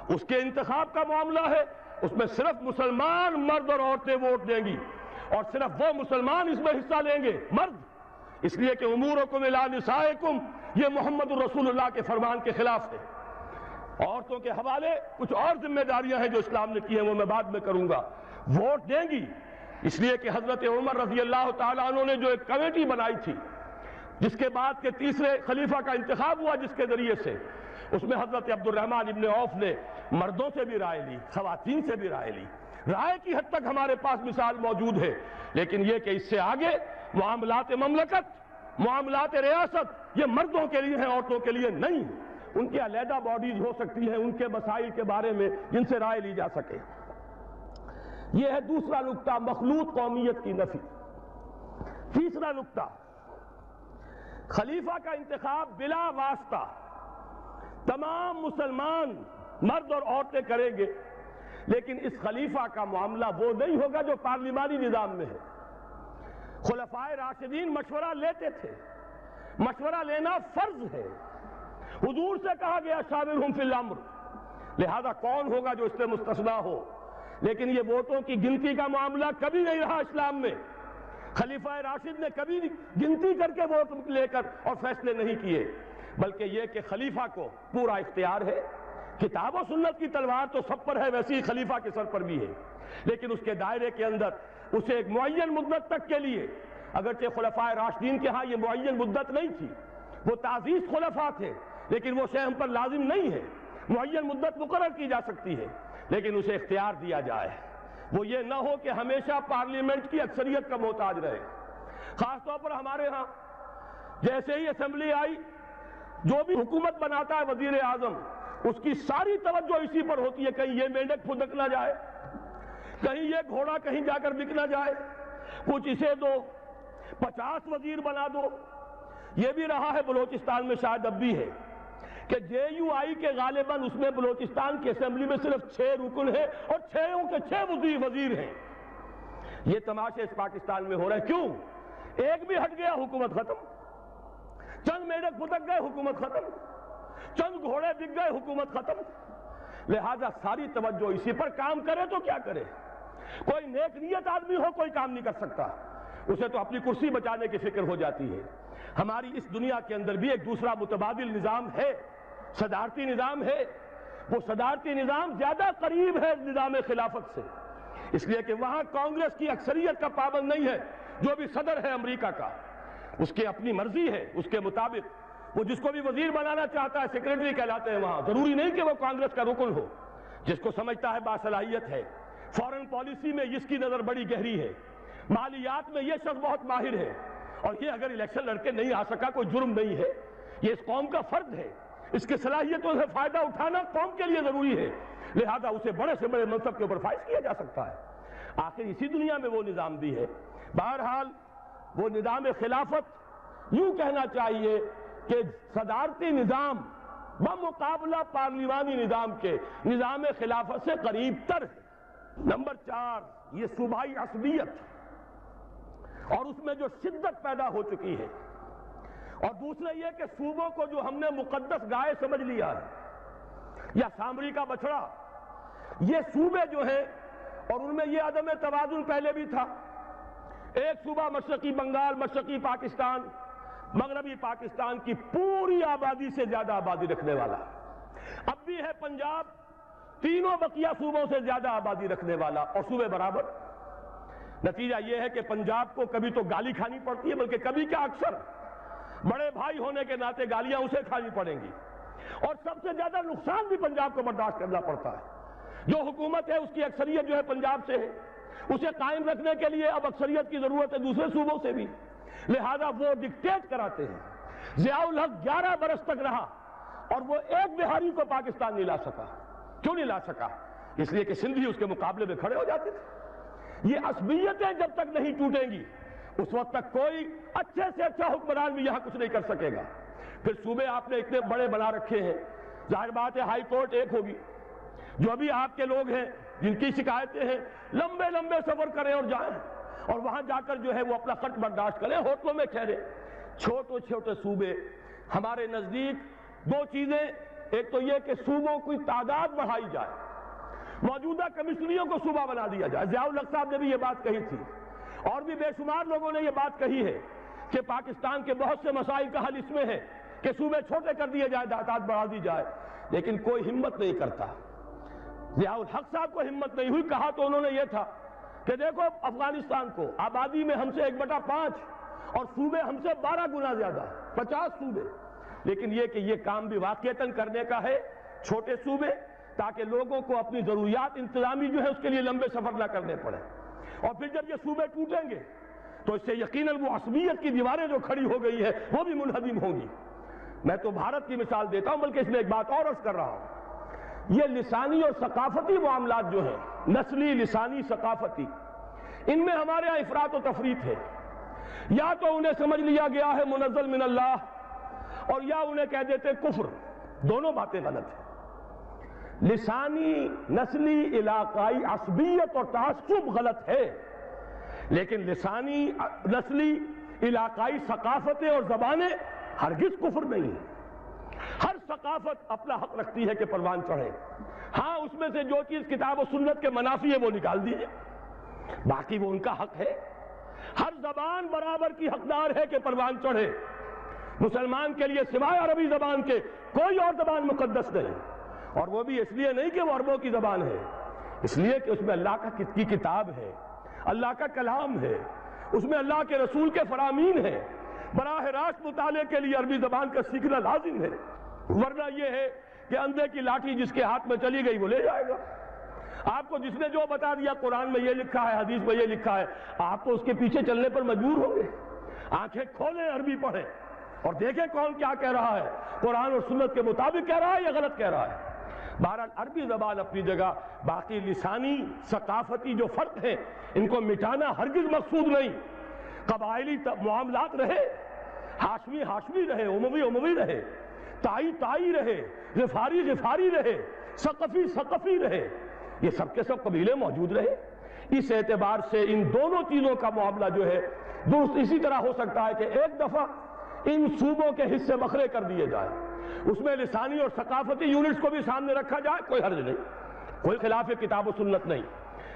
اس کے انتخاب کا معاملہ ہے، اس میں صرف مسلمان مرد اور عورتیں ووٹ دیں گی، اور صرف وہ مسلمان اس میں حصہ لیں گے، مرد، اس لیے کہ امورکم الی نسائکم یہ محمد الرسول اللہ کے فرمان کے خلاف ہے۔ عورتوں کے حوالے کچھ اور ذمہ داریاں ہیں جو اسلام نے کی ہیں، وہ میں بعد میں کروں گا۔ ووٹ دیں گی اس لیے کہ حضرت عمر رضی اللہ تعالیٰ عنہ نے جو ایک کمیٹی بنائی تھی، جس کے بعد کے تیسرے خلیفہ کا انتخاب ہوا، جس کے ذریعے سے اس میں حضرت عبد الرحمن ابن عوف نے مردوں سے بھی رائے لی، خواتین سے بھی رائے لی، رائے کی حد تک ہمارے پاس مثال موجود ہے، لیکن یہ کہ اس سے آگے معاملات مملکت، معاملات ریاست یہ مردوں کے لیے ہیں، عورتوں کے لیے نہیں۔ ان کی علیحدہ باڈیز ہو سکتی ہیں ان کے مسائل کے بارے میں جن سے رائے لی جا سکے۔ یہ ہے دوسرا نکتہ، مخلوط قومیت کی نفی۔ تیسرا نکتہ، خلیفہ کا انتخاب بلا واسطہ تمام مسلمان مرد اور عورتیں کریں گے، لیکن اس خلیفہ کا معاملہ وہ نہیں ہوگا جو پارلیمانی نظام میں ہے۔ خلفائے راشدین مشورہ لیتے تھے، مشورہ لینا فرض ہے، حضور سے کہا گیا شاورہم فی الامر، لہذا کون ہوگا جو اس سے مستثنیٰ ہو؟ لیکن یہ ووٹوں کی گنتی کا معاملہ کبھی نہیں رہا اسلام میں، خلیفہ راشد نے کبھی گنتی کر کے ووٹ لے کر اور فیصلے نہیں کیے، بلکہ یہ کہ خلیفہ کو پورا اختیار ہے۔ کتاب و سنت کی تلوار تو سب پر ہے، ویسے ہی خلیفہ کے سر پر بھی ہے، لیکن اس کے دائرے کے اندر اسے ایک معین مدت تک کے لیے، اگرچہ خلفاء راشدین کے ہاں یہ معین مدت نہیں تھی، وہ تعزیز خلفاء تھے، لیکن وہ شے ہم پر لازم نہیں ہے، معین مدت مقرر کی جا سکتی ہے، لیکن اسے اختیار دیا جائے، وہ یہ نہ ہو کہ ہمیشہ پارلیمنٹ کی اکثریت کا محتاج رہے۔ خاص طور پر ہمارے ہاں جیسے ہی اسمبلی آئی، جو بھی حکومت بناتا ہے وزیر اعظم، اس کی ساری توجہ اسی پر ہوتی ہے، کہیں یہ مینڈک پھدک نہ جائے، کہیں یہ گھوڑا کہیں جا کر بک نہ جائے، کچھ اسے دو، 50 وزیر بنا دو۔ یہ بھی رہا ہے بلوچستان میں، شاید اب بھی ہے، کہ جے یو آئی کے غالباً اس میں بلوچستان کی اسمبلی میں صرف 6 رکن ہیں اور 6 کے 6 وزیر ہیں۔ یہ تماشے اس پاکستان میں ہو رہے ہیں، کیوں؟ ایک بھی ہٹ گیا حکومت ختم، چند میڈک پھدک گئے حکومت ختم، چند گھوڑے بک گئے حکومت ختم۔ لہذا ساری توجہ اسی پر، کام کرے تو کیا کرے؟ کوئی نیک نیت آدمی ہو کوئی کام نہیں کر سکتا، اسے تو اپنی کرسی بچانے کی فکر ہو جاتی ہے۔ ہماری اس دنیا کے اندر بھی ایک دوسرا متبادل نظام ہے، صدارتی نظام ہے، وہ صدارتی نظام زیادہ قریب ہے نظام خلافت سے، اس لیے کہ وہاں کانگریس کی اکثریت کا پابند نہیں ہے، جو بھی صدر ہے امریکہ کا اس کی اپنی مرضی ہے، اس کے مطابق وہ جس کو بھی وزیر بنانا چاہتا ہے سیکریٹری کہلاتے ہیں وہاں، ضروری نہیں کہ وہ کانگریس کا رکن ہو، جس کو سمجھتا ہے باصلاحیت ہے۔ فورن پالیسی میں اس کی نظر بڑی گہری ہے، مالیات میں یہ شخص بہت ماہر ہے، اور یہ اگر الیکشن لڑ کے نہیں آ سکا کوئی جرم نہیں ہے، یہ اس قوم کا فرد ہے، اس کی صلاحیتوں سے فائدہ اٹھانا قوم کے لیے ضروری ہے، لہذا اسے بڑے سے بڑے منصب کے اوپر فائز کیا جا سکتا ہے۔ آخر اسی دنیا میں وہ نظام بھی ہے۔ بہرحال وہ نظام خلافت یوں کہنا چاہیے کہ صدارتی نظام بمقابلہ پارلیمانی نظام کے نظام خلافت سے قریب تر ہے۔ نمبر 4، یہ صوبائی عصبیت اور اس میں جو شدت پیدا ہو چکی ہے، اور دوسرا یہ کہ صوبوں کو جو ہم نے مقدس گائے سمجھ لیا ہے یا سامری کا بچڑا، یہ صوبے جو ہیں اور ان میں یہ عدم توازن پہلے بھی تھا، ایک صوبہ مشرقی بنگال، مشرقی پاکستان، مغربی پاکستان کی پوری آبادی سے زیادہ آبادی رکھنے والا، اب بھی ہے پنجاب تینوں بقیہ صوبوں سے زیادہ آبادی رکھنے والا، اور صوبے برابر۔ نتیجہ یہ ہے کہ پنجاب کو کبھی تو گالی کھانی پڑتی ہے، بلکہ کبھی کیا اکثر بڑے بھائی ہونے کے ناطے گالیاں اسے کھانی پڑیں گی، اور سب سے زیادہ نقصان بھی پنجاب کو برداشت کرنا پڑتا ہے۔ جو حکومت ہے اس کی اکثریت جو ہے پنجاب سے ہے، اسے قائم رکھنے کے لیے اب اکثریت کی ضرورت ہے دوسرے صوبوں سے بھی، لہذا وہ ڈکٹیٹ کراتے ہیں۔ ضیاء الحق 11 برس تک رہا اور وہ ایک بہاری کو پاکستان نہیں لا سکا۔ کیوں نہیں لا سکا؟ اس لیے کہ سندھی اس کے مقابلے میں کھڑے ہو جاتے تھے۔ یہ عصبیتیں جب تک نہیں ٹوٹیں گی اس وقت تک کوئی اچھے سے اچھا حکمران بھی یہاں کچھ نہیں کر سکے گا۔ پھر صوبے آپ نے اتنے بڑے بنا رکھے ہیں، ظاہر بات ہے ہائی کورٹ ایک ہوگی، جو ابھی آپ کے لوگ ہیں جن کی شکایتیں ہیں لمبے لمبے سفر کریں اور جائیں اور وہاں جا کر جو ہے وہ اپنا خط برداشت کریں، ہوٹلوں میں ٹھہرے۔ چھوٹے چھوٹے صوبے ہمارے نزدیک دو چیزیں ایک تو یہ کہ صوبوں کی تعداد بڑھائی جائے، موجودہ کمشنریوں کو صوبہ بنا دیا جائے۔ ضیاء الحق صاحب نے بھی یہ بات کہی تھی، اور بھی بے شمار لوگوں نے یہ بات کہی ہے کہ پاکستان کے بہت سے مسائل کا حل اس میں ہے کہ صوبے چھوٹے کر دیے جائے، تعداد بڑھا دی جائے، لیکن کوئی ہمت نہیں کرتا۔ ضیاء الحق صاحب کو ہمت نہیں ہوئی، کہا تو انہوں نے یہ تھا کہ دیکھو افغانستان کو آبادی میں ہم سے 1/5 اور صوبے ہم سے 12 گنا زیادہ، 50 صوبے، لیکن یہ کہ یہ کام بھی واقعتاً کرنے کا ہے چھوٹے صوبے، تاکہ لوگوں کو اپنی ضروریات انتظامی جو ہے اس کے لیے لمبے سفر نہ کرنے پڑے، اور پھر جب یہ صوبے ٹوٹیں گے تو اس سے یقیناً وہ عصبیت کی دیواریں جو کھڑی ہو گئی ہے وہ بھی منہدم ہوں گی۔ میں تو بھارت کی مثال دیتا ہوں، بلکہ اس میں ایک بات اور عرض کر رہا ہوں، یہ لسانی اور ثقافتی معاملات جو ہیں، نسلی، لسانی، ثقافتی، ان میں ہمارے یہاں افراط و تفریط ہے۔ یا تو انہیں سمجھ لیا گیا ہے منزل من اللہ، اور یا انہیں کہہ دیتے کفر، دونوں باتیں غلط ہیں۔ لسانی، نسلی، علاقائی عصبیت اور تعصب غلط ہے، لیکن لسانی، نسلی، علاقائی ثقافتیں اور زبانیں ہرگز کفر نہیں ہیں۔ ہر ثقافت اپنا حق رکھتی ہے کہ پروان چڑھے، ہاں اس میں سے جو چیز کتاب و سنت کے منافی ہے وہ نکال دیجئے، باقی وہ ان کا حق ہے۔ ہر زبان برابر کی حقدار ہے کہ پروان چڑھے، مسلمان کے لیے سوائے عربی زبان کے کوئی اور زبان مقدس نہیں، اور وہ بھی اس لیے نہیں کہ وہ عربوں کی زبان ہے، اس لیے کہ اس میں اللہ کی کتاب ہے، اللہ کا کلام ہے، اس میں اللہ کے رسول کے فرامین ہیں، براہ راست مطالعے کے لیے عربی زبان کا سیکھنا لازم ہے، ورنہ یہ ہے کہ اندھے کی لاٹھی جس کے ہاتھ میں چلی گئی وہ لے جائے گا۔ آپ کو جس نے جو بتا دیا قرآن میں یہ لکھا ہے، حدیث میں یہ لکھا ہے، آپ تو اس کے پیچھے چلنے پر مجبور ہوں گے۔ آنکھیں کھولیں، عربی پڑھیں اور دیکھیں کون کیا کہہ رہا ہے، قرآن اور سنت کے مطابق کہہ رہا ہے یا غلط کہہ رہا ہے۔ بہرحال عربی زبان اپنی جگہ، باقی لسانی، ثقافتی جو فرق ہیں ان کو مٹانا ہرگز مقصود نہیں۔ قبائلی معاملات رہے، ہاشمی ہاشمی رہے، اموی اموی رہے، تائی تائی رہے، غفاری غفاری رہے، ثقفی ثقفی رہے، یہ سب کے سب قبیلے موجود رہے۔ اس اعتبار سے ان دونوں چیزوں کا معاملہ جو ہے درست اسی طرح ہو سکتا ہے کہ ایک دفعہ ان صوبوں کے حصے بکھرے کر دیے جائے، اس میں لسانی اور ثقافتی یونٹس کو بھی سامنے رکھا جائے، کوئی حرج نہیں، کوئی خلاف کتاب و سنت نہیں،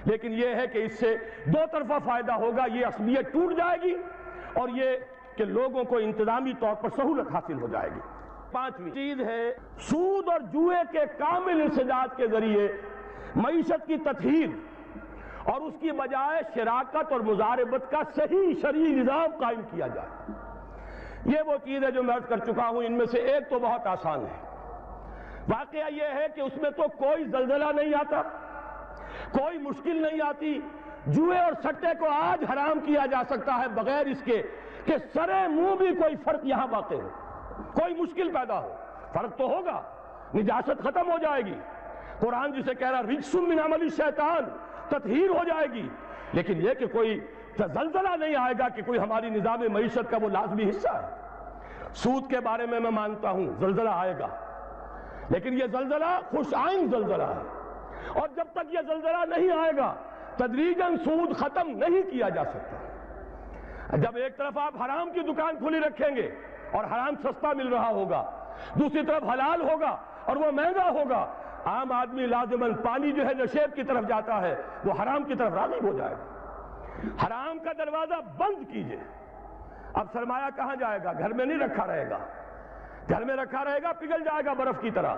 لیکن یہ ہے کہ اس سے دو طرفہ فائدہ ہوگا، یہ عصبیت ٹوٹ جائے گی اور یہ کہ لوگوں کو انتظامی طور پر سہولت حاصل ہو جائے گی۔ پانچویں چیز ہے سود اور جوئے کے کامل انسداد کے ذریعے معیشت کی تطہیر اور اس کی بجائے شراکت اور مضاربت کا صحیح شرعی نظام قائم کیا جائے۔ یہ وہ چیز ہے جو میں عرض کر چکا ہوں، ان میں سے ایک تو بہت آسان ہے۔ واقعہ یہ ہے کہ اس میں تو کوئی زلزلہ نہیں آتا، کوئی مشکل نہیں آتی۔ جوئے اور سٹے کو آج حرام کیا جا سکتا ہے بغیر اس کے کہ سرے منہ بھی کوئی فرق یہاں واقع ہو، کوئی مشکل پیدا ہو۔ فرق تو ہوگا، نجاست ختم ہو جائے گی، قرآن جسے کہہ رہا رجس من عمل الشیطان، تطہیر ہو جائے گی، لیکن یہ کہ کوئی زلزلہ نہیں آئے گا کہ کوئی ہماری نظام معیشت کا وہ لازمی حصہ ہے۔ سود کے بارے میں مانتا ہوں زلزلہ آئے گا، لیکن یہ زلزلہ خوش آئند زلزلہ ہے، اور جب تک یہ زلزلہ نہیں آئے گا تدریجاً سود ختم نہیں کیا جا سکتا۔ جب ایک طرف آپ حرام کی دکان کھلی رکھیں گے اور حرام سستا مل رہا ہوگا، دوسری طرف حلال ہوگا اور وہ مہنگا ہوگا، عام آدمی لازماً پانی جو ہے نشیب کی طرف جاتا ہے وہ حرام کی طرف راغب ہو جائے گا۔ حرام کا دروازہ بند کیجئے، اب سرمایہ کہاں جائے گا؟ گھر میں نہیں رکھا رہے گا، گھر میں رکھا رہے گا پگھل جائے گا برف کی طرح،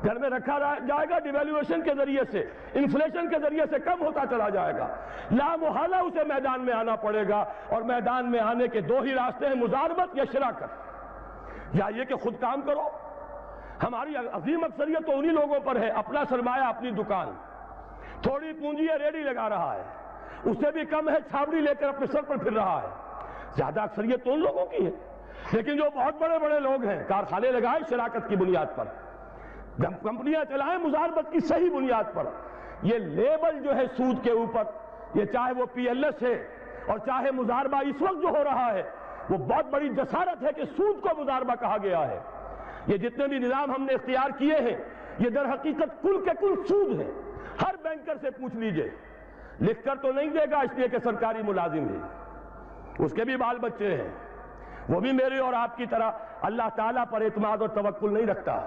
گھر میں رکھا جائے گا ڈیویلیویشن کے ذریعے سے، انفلیشن کے ذریعے سے کم ہوتا چلا جائے گا، لا محالہ اسے میدان میں آنا پڑے گا، اور میدان میں آنے کے دو ہی راستے ہیں، مضاربت یا شراکت، یا یہ کہ خود کام کرو۔ ہماری عظیم اکثریت تو انہی لوگوں پر ہے، اپنا سرمایہ اپنی دکان، تھوڑی پونجی ہے ریڈی لگا رہا ہے، اس سے بھی کم ہے چھاوڑی لے کر اپنے سر پر پھر رہا ہے، زیادہ اکثریت تو ان لوگوں کی ہے۔ لیکن جو بہت بڑے بڑے لوگ ہیں کارخانے لگائیں شراکت کی بنیاد پر، کمپنیاں چلائیں مضاربت کی صحیح بنیاد پر، یہ لیبل جو ہے سود کے اوپر، یہ چاہے وہ پی ایل ایس ہے اور چاہے مضاربہ اس وقت جو ہو رہا ہے، وہ بہت بڑی جسارت ہے کہ سود کو مضاربہ کہا گیا ہے۔ یہ جتنے بھی نظام ہم نے اختیار کیے ہیں یہ در حقیقت کل کے کل سود ہے۔ ہر بینکر سے پوچھ لیجئے، لکھ کر تو نہیں دے گا اس لیے کہ سرکاری ملازم ہے، اس کے بھی بال بچے ہیں، وہ بھی میرے اور آپ کی طرح اللہ تعالیٰ پر اعتماد اور توکل نہیں رکھتا،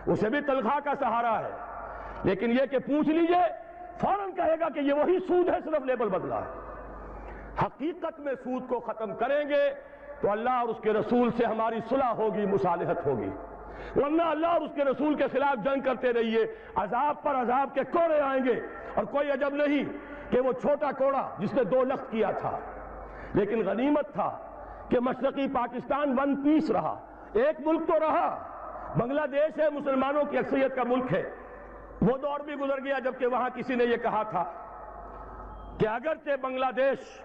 اسے بھی تنخواہ کا سہارا ہے، لیکن یہ کہ پوچھ لیجئے فوراً کہے گا کہ یہ وہی سود ہے، صرف لیبل بدلا ہے۔ حقیقت میں سود کو ختم کریں گے تو اللہ اور اس کے رسول سے ہماری صلح ہوگی، مصالحت ہوگی، ورنہ اللہ اور اس کے رسول کے خلاف جنگ کرتے رہیے، عذاب پر عذاب کے کوڑے آئیں گے۔ اور کوئی عجب نہیں کہ وہ چھوٹا کوڑا جس نے 2 لخت کیا تھا، لیکن غنیمت تھا کہ مشرقی پاکستان ون پیس رہا، ایک ملک تو رہا۔ بنگلہ دیش ہے، مسلمانوں کی اکثریت کا ملک ہے، وہ دور بھی گزر گیا جبکہ وہاں کسی نے یہ کہا تھا کہ اگرچہ بنگلہ دیش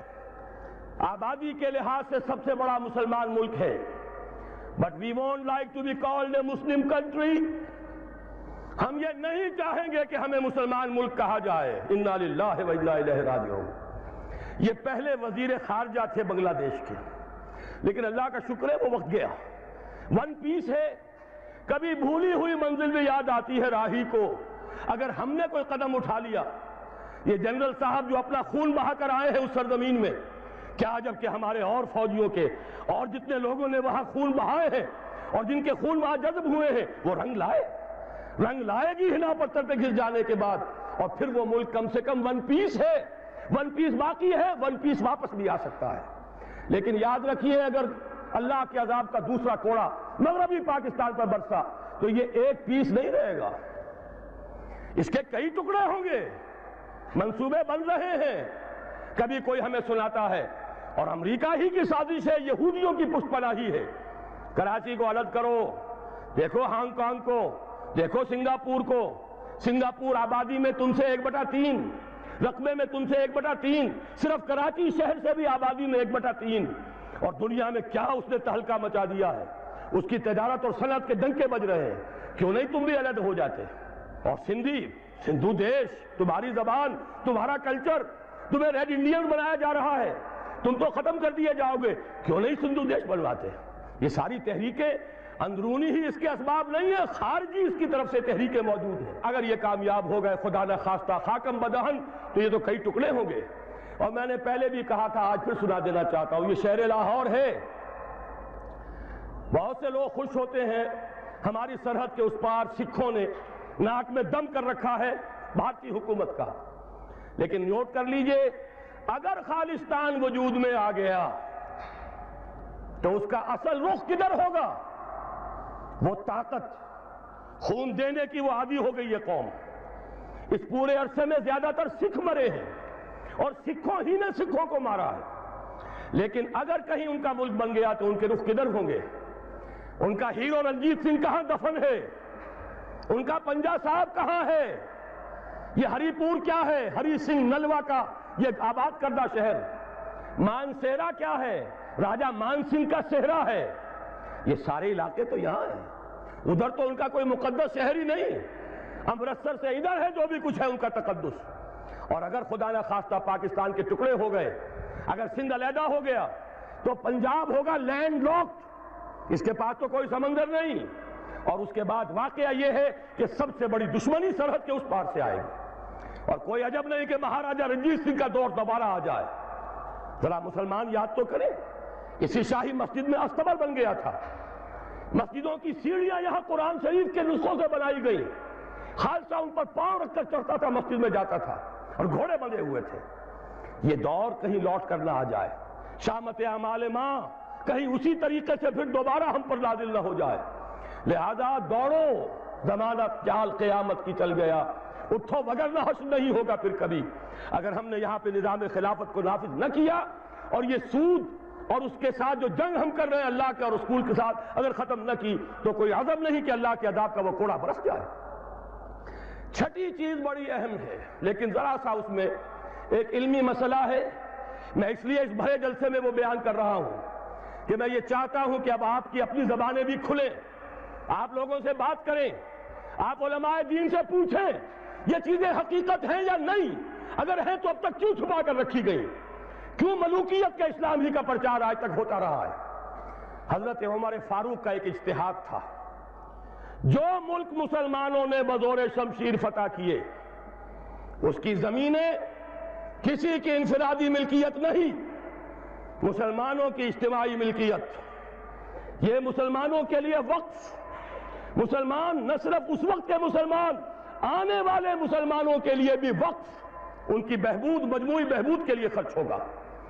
آبادی کے لحاظ سے سب سے بڑا مسلمان ملک ہے، but we won't like to be called a Muslim country, ہم یہ نہیں چاہیں گے کہ ہمیں مسلمان ملک کہا جائے۔ انا للہ و انا الیہ راجعون۔ یہ پہلے وزیر خارجہ تھے بنگلہ دیش کے، لیکن اللہ کا شکر ہے وہ وقت گیا، ون پیس ہے۔ کبھی بھولی ہوئی منزل بھی یاد آتی ہے راہی کو، اگر ہم نے کوئی قدم اٹھا لیا، یہ جنرل صاحب جو اپنا خون بہا کر آئے ہیں اس سرزمین میں، کیا عجب کہ ہمارے اور فوجیوں کے اور جتنے لوگوں نے وہاں خون بہائے ہیں اور جن کے خون وہاں جذب ہوئے ہیں وہ رنگ لائے گی ہنا پتھر پہ گھس جانے کے بعد، اور پھر وہ ملک کم سے کم ون پیس ہے، ون پیس باقی ہے، ون پیس واپس بھی آ سکتا ہے۔ لیکن یاد رکھیے اگر اللہ کے عذاب کا دوسرا کوڑا مغربی پاکستان پر برسا تو یہ ایک پیس نہیں رہے گا، اس کے کئی ٹکڑے ہوں گے، منصوبے بن رہے ہیں۔ کبھی کوئی ہمیں سناتا ہے اور امریکہ ہی کی سازش ہے، یہودیوں کی پشت پناہی ہے، کراچی کو الگ کرو، دیکھو ہانگ کانگ کو، دیکھو سنگاپور کو، سنگاپور آبادی میں تم سے 1/3، رقبے میں تم سے 1/3، صرف کراچی شہر سے بھی آبادی میں 1/3، اور دنیا میں کیا اس نے تہلکہ مچا دیا ہے، اس کی تجارت اور صنعت کے ڈنکے بج رہے ہیں، کیوں نہیں تم بھی الگ ہو جاتے؟ اور سندھو دیش، تمہاری زبان، تمہارا کلچر، تمہیں ریڈ انڈین بنایا جا رہا ہے، تم تو ختم کر دیے جاؤ گے، کیوں نہیں سندھو دیش بنواتے؟ یہ ساری تحریکیں اندرونی ہی اس کے اسباب نہیں ہے، خارجی اس کی طرف سے تحریکیں موجود ہیں۔ اگر یہ کامیاب ہو گئے خدا نہ خواستہ خاکم بدہن تو یہ تو کئی ٹکڑے ہوں گے۔ اور میں نے پہلے بھی کہا تھا، آج پھر سنا دینا چاہتا ہوں، یہ شہر لاہور ہے، بہت سے لوگ خوش ہوتے ہیں ہماری سرحد کے اس پار سکھوں نے ناک میں دم کر رکھا ہے بھارتی حکومت کا، لیکن نوٹ کر لیجئے اگر خالصتان وجود میں آ گیا تو اس کا اصل رخ کدھر ہوگا؟ وہ طاقت، خون دینے کی وہ عادی ہو گئی ہے قوم۔ اس پورے عرصے میں زیادہ تر سکھ مرے ہیں اور سکھوں ہی نے سکھوں کو مارا ہے، لیکن اگر کہیں ان کا ملک بن گیا تو ان کے رخ کدھر ہوں گے؟ ان کا ہیرو رنجیت سنگھ کہاں دفن ہے؟ ان کا پنجا صاحب کہاں ہے؟ یہ ہری پور کیا ہے؟ ہری سنگھ نلوا کا یہ آباد کردہ شہر۔ مانسیرا کیا ہے؟ راجہ مان سنگھ کا صحرا ہے۔ یہ سارے علاقے تو یہاں ہیں، ادھر تو ان کا کوئی مقدس شہر ہی نہیں، امرتسر سے ادھر ہے جو بھی کچھ ہے ان کا تقدس۔ اور اگر خدا نہ خواستہ پاکستان کے ٹکڑے ہو گئے، اگر سندھ علیحدہ ہو گیا تو پنجاب ہوگا لینڈ لاکڈ، اس کے پاس تو کوئی سمندر نہیں، اور اس کے بعد واقعہ یہ ہے کہ سب سے بڑی دشمنی سرحد کے اس پار سے آئے گی، اور کوئی عجب نہیں کہ مہاراجہ رنجیت سنگھ کا دور دوبارہ آ جائے۔ ذرا مسلمان یاد تو کریں، اسی شاہی مسجد میں استبل بن گیا تھا، مسجدوں کی سیڑھیاں یہاں قرآن شریف کے نسخوں سے بنائی گئی، خالصہ ان پر پاؤں رکھ کر چڑھتا تھا، مسجد میں جاتا تھا، اور گھوڑے بندھے ہوئے تھے۔ یہ دور کہیں لوٹ کر نہ آ جائے، شامت اعمال ماں کہیں اسی طریقے سے پھر دوبارہ ہم پر نازل نہ ہو جائے، لہذا دوڑو، زمانہ چال قیامت کی چل گیا، اٹھو وگرنہ حشر نہیں ہوگا پھر کبھی۔ اگر ہم نے یہاں پہ نظام خلافت کو نافذ نہ کیا اور یہ سود اور اس کے ساتھ جو جنگ ہم کر رہے ہیں اللہ کے اور رسول کے ساتھ اگر ختم نہ کی تو کوئی عزم نہیں کہ اللہ کے عذاب کا وہ کوڑا برس جائے۔ چھٹی چیز بڑی اہم ہے، لیکن ذرا سا اس میں ایک علمی مسئلہ ہے، میں اس لیے اس بھرے جلسے میں وہ بیان کر رہا ہوں کہ میں یہ چاہتا ہوں کہ اب آپ کی اپنی زبانیں بھی کھلیں، آپ لوگوں سے بات کریں، آپ علماء دین سے پوچھیں یہ چیزیں حقیقت ہیں یا نہیں، اگر ہیں تو اب تک کیوں چھپا کر رکھی گئی، کیوں ملوکیت کا اسلام ہی کا پرچار آج تک ہوتا رہا ہے۔ حضرت عمر فاروق کا ایک اجتہاد تھا، جو ملک مسلمانوں نے بزور شمشیر فتح کیے اس کی زمینیں کسی کی انفرادی ملکیت نہیں، مسلمانوں کی اجتماعی ملکیت، یہ مسلمانوں کے لیے وقف، مسلمان نہ صرف اس وقت کے مسلمان، آنے والے مسلمانوں کے لیے بھی وقف ان کی بہبود، مجموعی بہبود کے لیے خرچ ہوگا۔